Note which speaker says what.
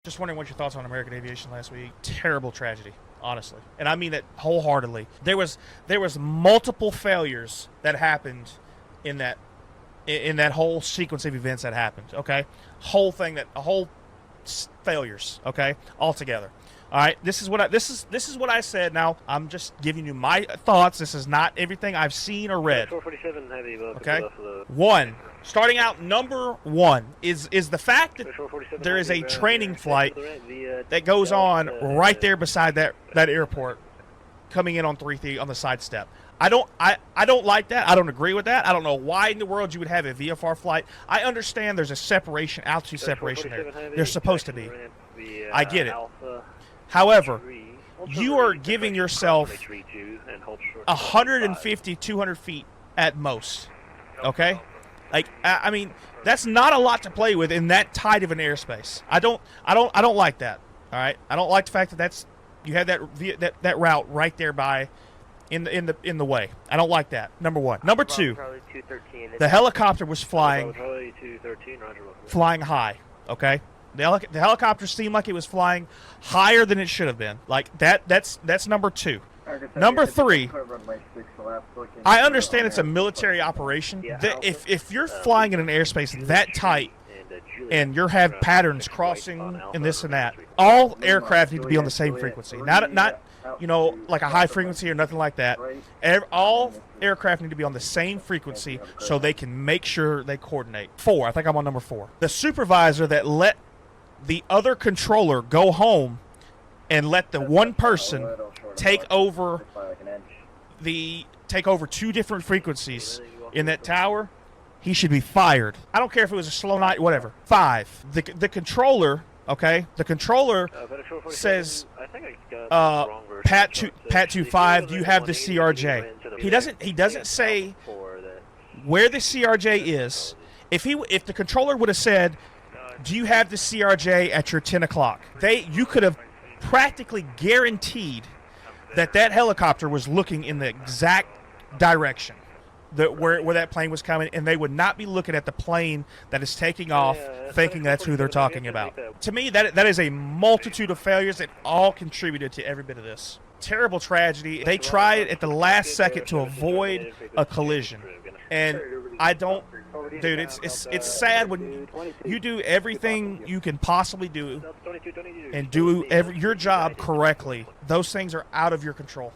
Speaker 1: Just wondering what your thoughts on American aviation last week. Terrible tragedy, honestly, and I mean that wholeheartedly. There was multiple failures that happened in that whole sequence of events that happened. Okay, failures. Okay, altogether. All right, this is what I said. Now I'm just giving you my thoughts. This is not everything I've seen or read.
Speaker 2: 447 heavy.
Speaker 1: Okay, one. Starting out, number one is the fact that there is a training flight that goes on right there beside that airport, coming in on 3 on the side step. I don't like that. I don't agree with that. I don't know why in the world you would have a VFR flight. I understand there's a separation, altitude separation there. There's supposed to be. I get it. However, you are giving yourself 150, 200 feet at most. Okay? Like, I mean, that's not a lot to play with in that tight of an airspace. I don't like that. All right, I don't like the fact that you had that route right there in the way. I don't like that. Number one. Number two, the helicopter was flying high. Okay, the helicopter seemed like it was flying higher than it should have been. Like that's number two. Number three, I understand it's a military operation. If you're flying in an airspace that tight and you have patterns crossing and this and that, all aircraft need to be on the same frequency. Not like a high frequency or nothing like that. All aircraft need to be on the same frequency so they can make sure they coordinate. 4, I think I'm on number 4. The supervisor that let the other controller go home and let the one person take over 2 different frequencies in that tower, he should be fired. I don't care if it was a slow night, whatever. 5, the controller, okay? The controller says, Pat 25, do you have the CRJ? He doesn't say where the CRJ is. If the controller would have said, do you have the CRJ at your 10 o'clock? You could have practically guaranteed that helicopter was looking in the exact direction where that plane was coming, and they would not be looking at the plane that is taking off thinking that's who they're talking about. To me, that is a multitude of failures that all contributed to every bit of this. Terrible tragedy. They tried at the last second to avoid a collision, and I don't... Dude, it's sad when you do everything you can possibly do and do your job correctly. Those things are out of your control.